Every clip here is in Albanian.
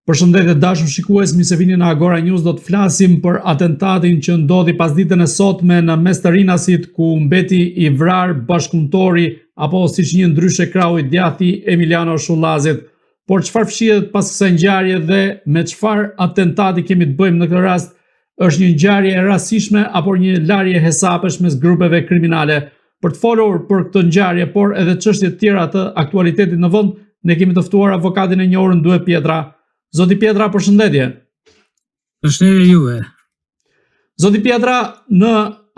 Përshëndetje dashur shikues, mirë se vini në Agora News. Do të flasim për atentatin që ndodhi pasditën e sotme në mes të Rinasit, ku mbeti i vrarë bashkëpunëtori apo siç njihen ndryshe krau i djathti Emiliano Shullazit. Por çfarë fshihet pas kësaj ngjarje dhe me çfarë atentati kemi të bëjmë në këtë rast? Është një ngjarje e rastishme apo një larje hesapesh mes grupeve kriminale? Për të folur për këtë ngjarje, por edhe çështje të tjera të aktualitetit në vend, ne kemi të ftuar avokatin e njohur Due Pietra. Zoti Pietra, përshëndetje. Përshëndetje juve. Zoti Pietra, në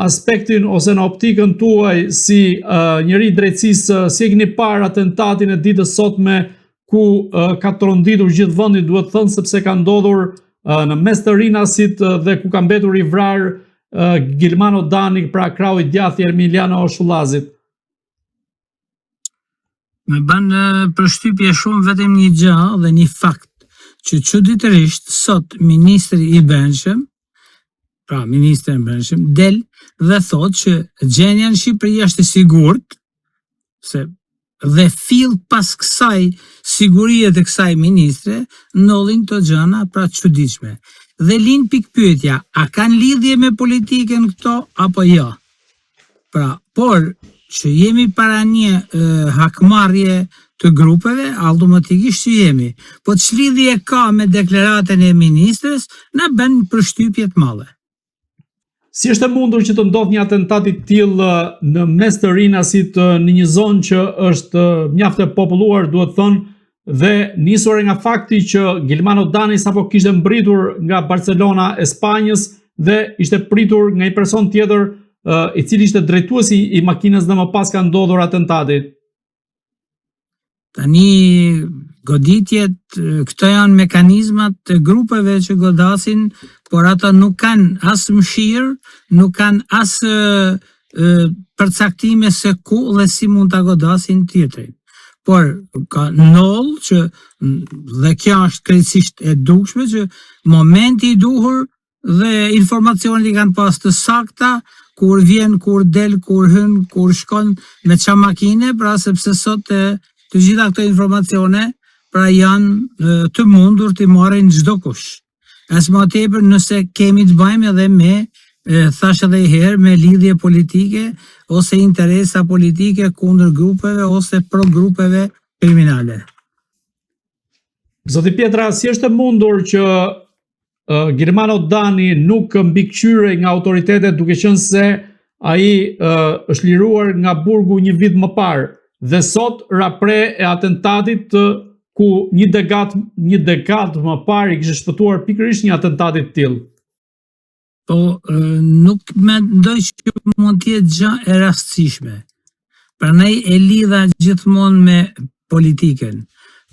aspektin ose në optikën tuaj si njeri i drejtësisë, si e keni parë atentatin e ditës sotme ku ka tronditur gjithë vendi, duhet thënë, sepse ka ndodhur në mes të Rinasit dhe ku ka mbetur i vrarë Gilmano Dani, pra krau i djathti Emiliano Shullazit? Me banë përshtypje shumë vetëm një gjë dhe një fakt, që çuditërisht sot ministri i Brendshëm, del dhe thotë që gjendja në Shqipëri është e sigurt, dhe fill pas kësaj sigurie të kësaj ministre ndodhin të gjëna pra çuditshme. Dhe lind pikpyetja, a kanë lidhje me politikën këto apo jo? Pra, por që jemi para një hakmarrje të grupeve, automatikisht që jemi. Po ç'lidhje ka me deklaratën e ministres, na bën përshtypje të mëdha. Si është e mundur që të ndodhë një atentat i tillë në mes të Rinasit, në një zonë që është mjaft e populluar, duhet thënë, dhe nisur nga fakti që Gilmano Dani sapo kishte mbritur nga Barcelona e Spanjës dhe ishte pritur nga një person tjetër i cili ishte drejtuesi i makinës dhe më pas ka ndodhur atentati? Tani goditjet, këto janë mekanizmat të grupeve që godasin, por ata nuk kanë as mëshirë, nuk kanë as përcaktime se ku dhe si mund ta godasin tjetrin. Por ka ndodhur që, dhe kjo është krejtësisht e dukshme, që momenti i duhur dhe informacionet i kanë pas të sakta, kur vjen, kur del, kur hyn, kur shkon me qa makine, pra sepse sot të gjitha këto informacione pra janë të mundur të marrin çdo kush. As më tepër nëse kemi të bëjmë edhe me, thash edhe herë, me lidhje politike ose interesa politike kundër grupeve ose pro grupeve kriminale. Zoti Pietra, si është e mundur që Gilmano Dani nuk mbikëqyre nga autoritetet, duke qenë se ai është liruar nga burgu një vit më parë, dhe sot rapre e atentatit ku një dekadë më parë i kishte shpëtuar pikërisht një atentati të tillë? Po, nuk mendoj që mund të jetë gjë e rastësishme. Prandaj e lidha gjithmonë me politikën.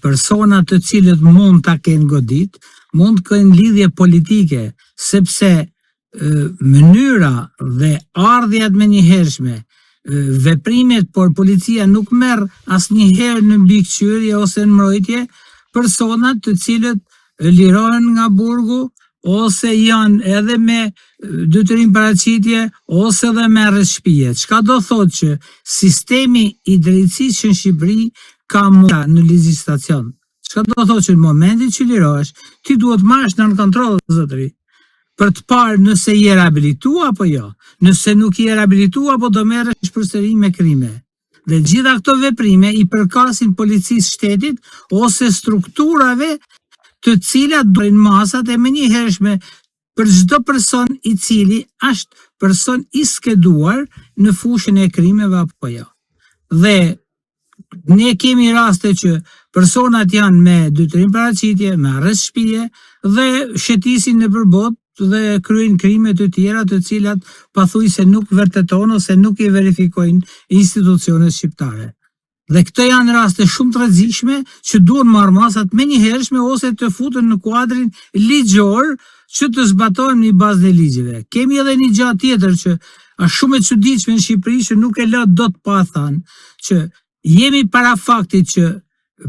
Persona të cilët mund ta kenë godit, mund të kenë lidhje politike, sepse mënyra dhe ardhjat menjëhershme, veprimet, por policia nuk merr asnjëherë në mbikëqyrje ose në mbrojtje personat të cilët lirohen nga burgu ose janë edhe me detyrim paraqitje ose edhe me rreshpije. Çka do thotë që sistemi i drejtësisë në Shqipëri ka mundësi në legjislacion. Çka do thotë që në momentin që lirohesh, ti duhet marrësh nën kontroll zotëri, për të parë nëse je rehabilituar apo jo. Nëse nuk je rehabilituar, apo do merresh përsëri me krime. Dhe gjitha këto veprime i përkasin policisë shtetit ose strukturave të cilat dorin masat e menjëhershme për çdo person i cili është person i skeduar në fushën e krimeve apo jo. Dhe ne kemi raste që personat janë me detyrim paraqitje, me arrest shtëpie dhe shëtisin nëpër botë dhe kryejnë krime të tjera të cilat pathuajse nuk vërtetojnë ose nuk i verifikojnë institucionet shqiptare. Dhe këto janë raste shumë të rrezikshme që duhen marrmasat menjëhershme ose të futen në kuadrin ligjor që të zbatohen në bazë të ligjeve. Kemi edhe një gjë tjetër që është shumë e çuditshme në Shqipëri që nuk e lë dot pa thënë, që jemi para faktit që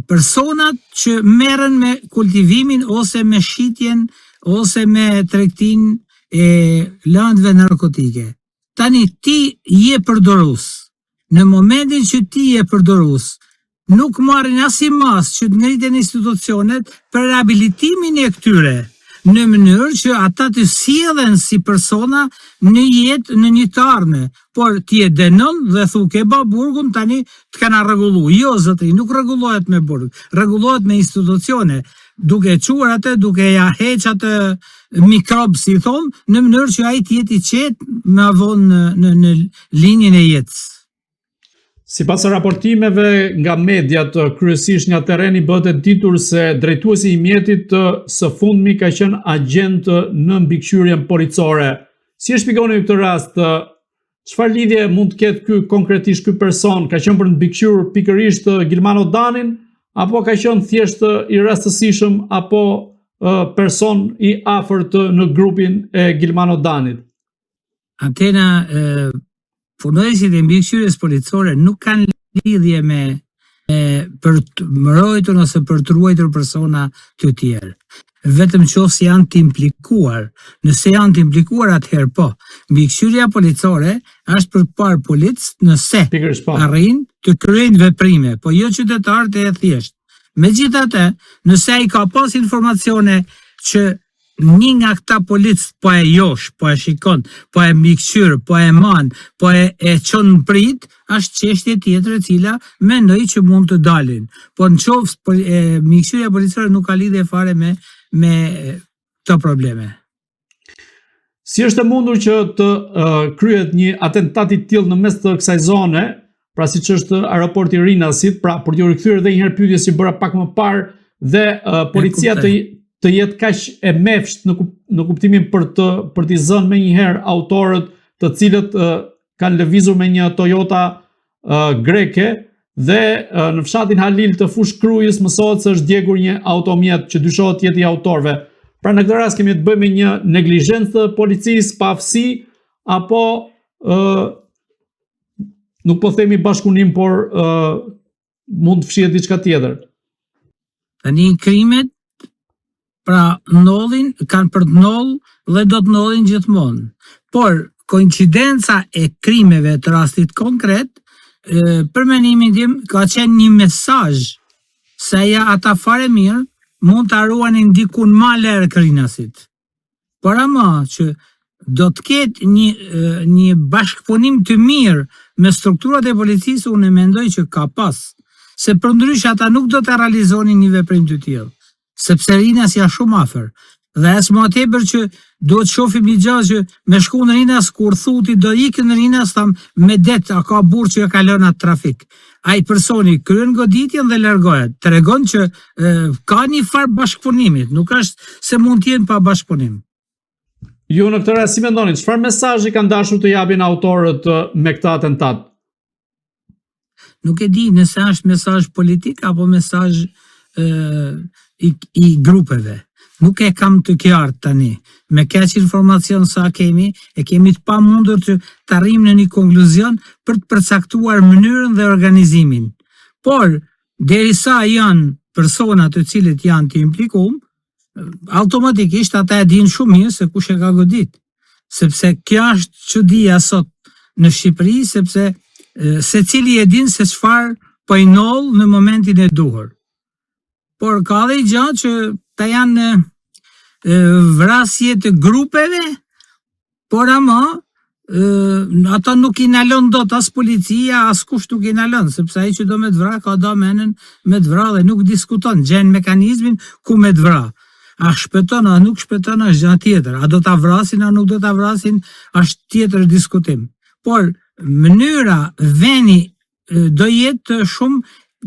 personat që merren me kultivimin ose me shitjen ose me tregtinë e lëndëve narkotike. Tani ti je përdorues. Në momentin që ti je përdorues, nuk marrin as i mas që të ngritën institucionet për rehabilitimin e këtyre, në mënyrë që ata të sillen si persona në jetë në një të ardhme, por ti e dënon dhe thu ke ba burgun tani të kana rregullu. Jo zotri, nuk rregullohet me burg, rregullohet me institucione, duke quar atë, duke ja heq atë mikrob, si thon, në mënyrë që ai të jetë i qetë me avon në linjën e jetës. Sipas raportimeve nga mediat, kryesisht nga terreni bëhet e ditur se drejtuesi i mjetit së fundmi ka qenë agent në mbikëqyrjen policore. Si e shpjegoni këtë rast? Çfarë lidhje mund të ketë ky konkretisht ky person? Ka qenë për të mbikëqyrur pikërisht Gilman Odanin apo ka qenë thjesht i rastësishëm apo person i afërt në grupin e Gilman Odanit? Atena punojësit e mbikëqyrjes policore nuk kanë lidhje me për të mbrojtur ose për të ruajtur persona të tjerë. Vetëm qoftë janë të implikuar. Nëse janë të implikuar, atëherë po. Mbikëqyrja policore është për të parë policë nëse arrin të kryejnë veprime, po jo qytetarët e thjesht. Megjithatë, nëse ai ka pas informacione që një nga këta policë po e josh, po e shikon, po e mbikëqyr, po e man, po e çon në prit, është çështje tjetër e cila mendoj që mund të dalin. Po në qoftë mbikëqyrja policore nuk ka lidhje fare me këto probleme. Si është e mundur që të kryhet një atentat i tillë në mes të kësaj zone, pra siç është aeroporti i Rinasit, pra për t'ju rikthyer edhe një herë pyetje si bëra pak më parë, dhe policia të jetë kaq e mefsht në kuptimin për t'i zënë me një herë autorët të cilët kanë lëvizur me një Toyota greke dhe në fshatin Halil të Fush Krujës mësohet se është djegur një automjet që dyshohet të jetë i autorëve. Pra në këtë rast kemi të bëjmë me një neglizhencë të policisë, paaftësi apo nuk po themi bashkëpunim, por mund të fshihet diçka tjetër. Tani krimet pra ndodhin, kanë për të ndodhur dhe do të ndodhin gjithmonë. Por koincidenca e krimeve të rastit konkret, për mendimin tim, ka qenë një mesazh se ja ata fare mirë mund të ruanin dikun ma lërë Rinasit. Por ama që do të ketë një bashkëpunim të mirë me strukturat e policisë, unë mendoj që ka pas, se përndryshe ata nuk do të realizonin një veprim të tillë, sepse Rinas ja shumë afër. Dhe as më tepër që do të shohim një gjë që me shku në Rinas kur thuti do ikë në Rinas tham me det a ka burr që ka lënë atë trafik. Ai personi kryen goditjen dhe largohet. Tregon që ka një farë bashkëpunimit, nuk është se mund të jenë pa bashkëpunim. Ju në këtë rast si mendoni, çfarë mesazhi kanë dashur të japin autorët me këtë atentat? Nuk e di nëse është mesazh politik apo mesazh i grupeve. Nuk e kam të qartë tani. Me kaq informacion sa kemi, e kemi të pamundur të arrijmë në një konkluzion për të përcaktuar mënyrën dhe organizimin. Por derisa janë persona të cilët janë të implikuar, automatikisht ata e dinë shumë mirë se kush e ka godit. Sepse kjo është çudia sot në Shqipëri, sepse secili e din se çfarë po i noll në momentin e duhur. Por ka dhe i gjatë që ta janë vrasje të grupeve, por ama ata nuk i nalon dot as policia, as kush nuk i nalon, sepse ai që do me të vra, ka do menën me të vra dhe nuk diskuton, gjen mekanizmin ku me të vra. A shpëton, a nuk shpëton, është gjë tjetër. A do ta vrasin, a nuk do ta vrasin, është tjetër diskutim. Por mënyra veni do jetë shumë,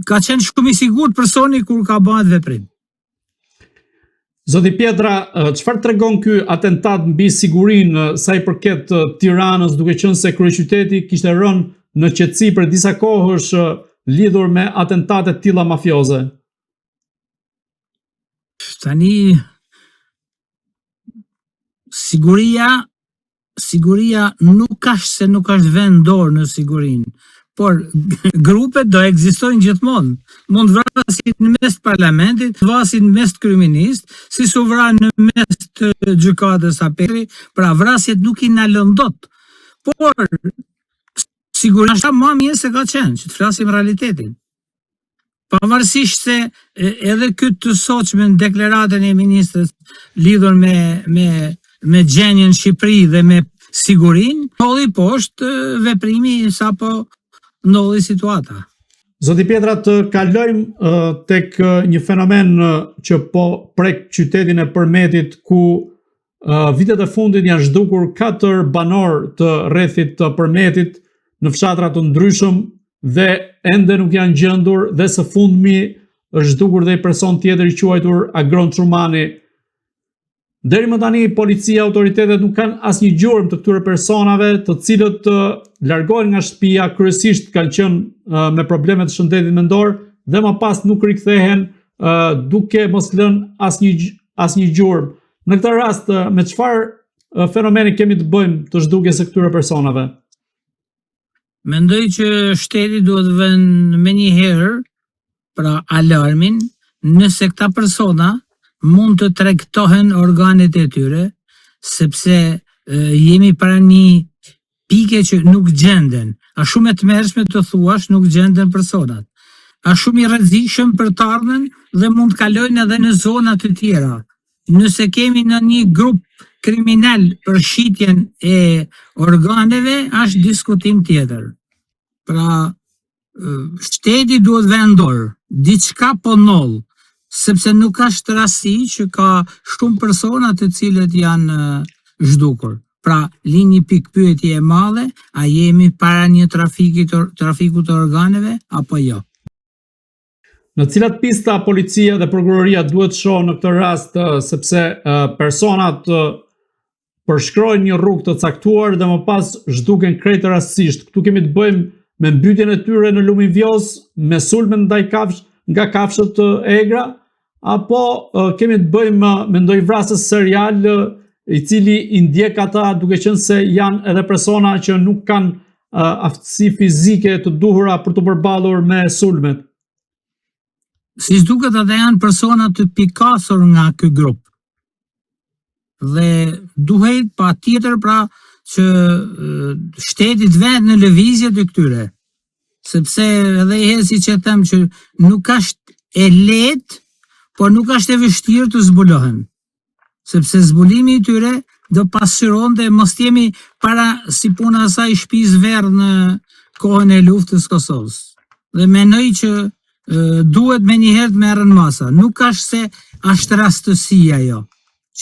ka qenë shumë i sigurt personi kur ka bëhet veprim. Zoti Pietra, çfarë tregon ky atentat mbi sigurinë sa i përket Tiranës, duke qenë se kryeqyteti kishte rënë në qetësi për disa kohësh lidhur me atentate të tilla mafioze? Tani siguria nuk është se nuk është vend dorë në sigurinë, por grupet do ekzistojnë gjithmonë. Mund vrasin në mes të parlamentit, vrasin në mes të kryeministit, si su vran në mes të gjykatës apeli, pra vrasjet nuk i nalon dot. Por sigurisht më mirë se ka qenë, që të flasim realitetin. pavarësisht se edhe këtë të sotshme në deklaratën e ministrës lidhur me gjenjen në Shqipëri dhe me sigurin, ndodhi poshtë veprimi sapo ndodhi situata. Zoti Pietra, të kalojmë tek një fenomen që po prek qytetin e Përmetit, ku vitet e fundit janë zhdukur 4 banor të rrethit të Përmetit në fshatra të ndryshëm dhe ende nuk janë gjendur, dhe së fundmi është zhdukur dhe një person tjetër i quajtur Agron Çumani. Deri më tani policia, autoritetet nuk kanë asnjë gjurmë të këtyre personave, të cilët largohen nga shtëpia, kryesisht kanë qenë me probleme të shëndetit mendor dhe më pas nuk rikthehen duke mos lënë asnjë gjurmë. Në këtë rast, me çfarë fenomeni kemi të bëjmë të zhdukjes së këtyre personave? Mendoj që shteti duhet vënë menjëherë pra alarmin nëse këta persona mund të tregtohen organet e tyre, sepse jemi para një pike që nuk gjenden. A shumë e tmerrshme të thuash nuk gjenden personat. A shumë i rrezikshëm për të ardhmen dhe mund të kalojnë edhe në zona të tjera. Nëse kemi në një grup kriminal për shitjen e organeve, është diskutim tjetër. Pra, shteti duhet vendor, diçka po noll, sepse nuk është rasti që ka shumë persona të cilët janë zhdukur. Pra, linji pikë pyetje e madhe, a jemi para një trafiku të organeve apo jo? Në cilat pista policia dhe prokuroria duhet shohë në këtë rast, sepse personat përshkrojnë një rrugë të caktuar dhe më pas zhduken krejt rastësisht. Këtu kemi të bëjmë me mbytjen e tyre në Lumivjoz, me sulme nga kafshët e egra, apo kemi të bëjmë me ndonjë vrasës serial i cili i ndjek ata duke qenë se janë edhe persona që nuk kanë aftësi fizike të duhura për të përballur me sulmet. Si duket ata janë persona të pikasur nga ky grup. Dhe duhet patjetër pra që shteti të vënë në lëvizje të këtyre. Sepse edhe herë siç e them që nuk është e lehtë, por nuk është e vështirë të zbulohen. Sepse zbulimi i tyre do pasqyron dhe mos jemi para si puna asaj shtëpisë verdh në kohën e luftës Kosovës. Dhe mendoj që duhet menjëherë të merren masa. Nuk është se është rastësi ajo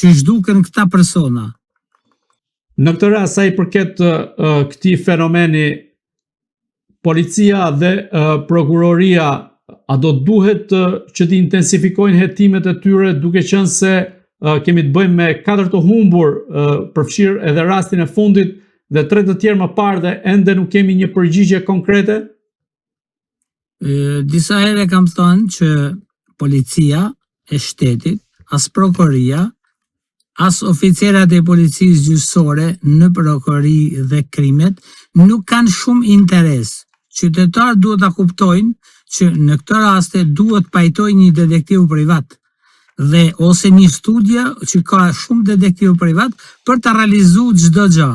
që zhduken këta persona. Në këtë rast, sa i përket këtij fenomeni, policia dhe prokuroria, a do duhet që të intensifikojnë hetimet e tyre, duke qenë se kemi të bëjmë me 4 të humbur, përfshirë edhe rastin e fundit dhe 3 të tjerë më parë dhe ende nuk kemi një përgjigje konkrete? Disa herë kam thënë që policia e shtetit, as prokuroria, as oficerat e policisë gjyqësore në prokurori dhe krimet nuk kanë shumë interes. Qytetarët duhet ta kuptojnë që në këtë raste duhet pajtojnë një detektiv privat dhe ose një studio që ka shumë detektiv privat për të realizuar çdo gjë.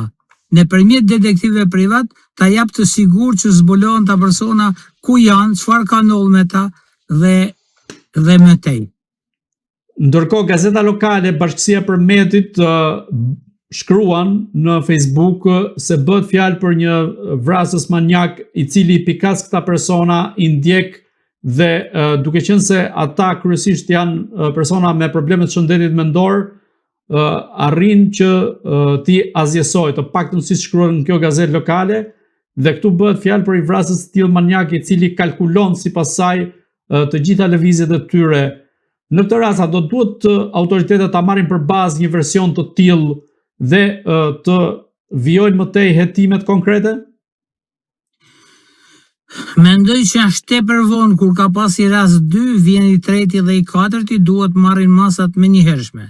Nëpërmjet detektive privat ta jap të sigurt që zbulohen ta persona ku janë, çfarë ka ndodhur me ta dhe më tej. Ndërkohë, gazeta lokale Bashkësia e Përmetit shkruan në Facebook se bëhet fjalë për një vrasës manjak i cili pikas këta persona, i ndjek dhe duke qenë se ata kryesisht janë persona me probleme të shëndetit mendor, arrin që ti azjesoj, të paktën si shkruan në kjo gazetë lokale, dhe këtu bëhet fjalë për një vrasës të tillë manjak i cili kalkulon sipas saj të gjitha lëvizjet e tyre. Në këtë rast, do duhet autoritetet ta marrin përbazë një version të tillë dhe të vijojnë më tej hetimet konkrete? Mendoj që është tepër vonë, kur ka pasi rast 2, vjen i treti dhe i katërti, duhet marrin masat menjëhershme.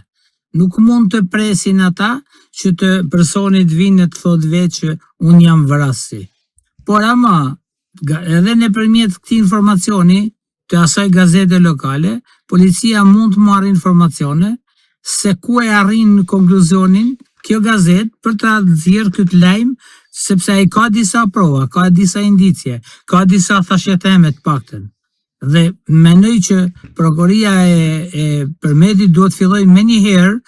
Nuk mund të presin ata që të personit vinë të thotë vetë që unë jam vrasi. Por ama, edhe nëpërmjet këtij informacioni të asaj gazete lokale, policia mund të marrë informacione se ku e arrin konkluzionin kjo gazetë për të nxjerrë këtë lajm, sepse ai ka disa prova, ka disa indicie, ka disa thashëteme të paktën. dhe mendoj që prokuroria e Përmetit duhet filloj menjëherë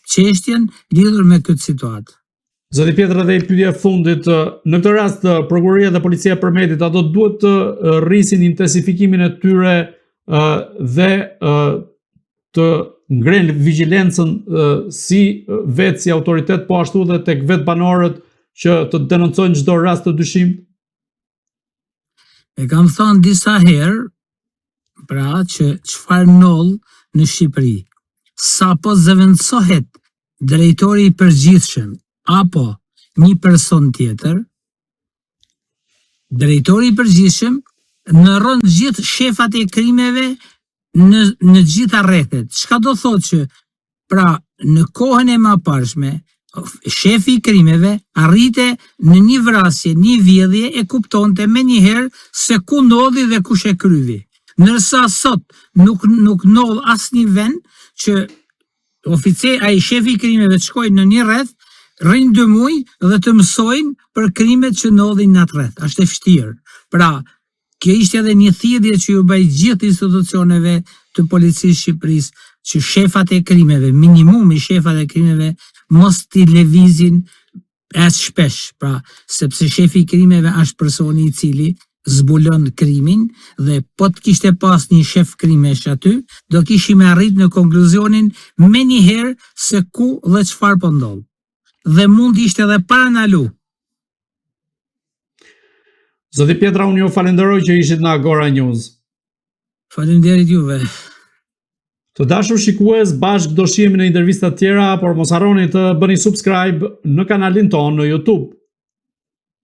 çështjen lidhur me këtë situatë. Zoti Pjetra, dhe i pyetja e fundit, në këtë rast prokuroria dhe policia e Përmetit ato duhet të rrisin intensifikimin e tyre dhe të ngren vigjilencën si vetë si autoritet, po ashtu dhe tek vetë banorët që të denoncojnë çdo rast të dyshim? E kam thënë disa herë, pra që çfarë noll në Shqipëri, sa po zëvendësohet drejtori i përgjithshëm apo një person tjetër, drejtori i përgjithshëm ndërron gjithë shefat e krimeve në gjitha rrethet. Çka do thotë që pra në kohën e mëparshme shefi i krimeve arrite në një vrasje, një vjedhje e kuptonte menjëherë se ku ndodhi dhe kush e kryvi. Ndërsa sot nuk ndodh asnjë vend që ai shefi i krimeve të shkojnë në një rreth, rrinë 2 muaj dhe të mësojnë për krimet që ndodhin në atë rreth. Është e vështirë. Pra, kjo ishte edhe një thirrje që ju bëj gjithë institucioneve të policisë Shqipërisë që shefat e krimeve, minimumi shefat e krimeve, mos t'i lëvizin as shpesh, pra, sepse shefi i krimeve është personi i cili zbulon krimin dhe po të kishte pas një shef krimesh aty, do kishim arrit në konkluzionin menjëherë se ku dhe çfarë po ndodh. Dhe mund ishte edhe paranalu. Zoti Pjetra, unë ju falenderoj që ishit në Agora News. Faleminderit juve. Të dashur shikues, bashkë do shihemi në intervista tjera, por mos harroni të bëni subscribe në kanalin tonë në YouTube.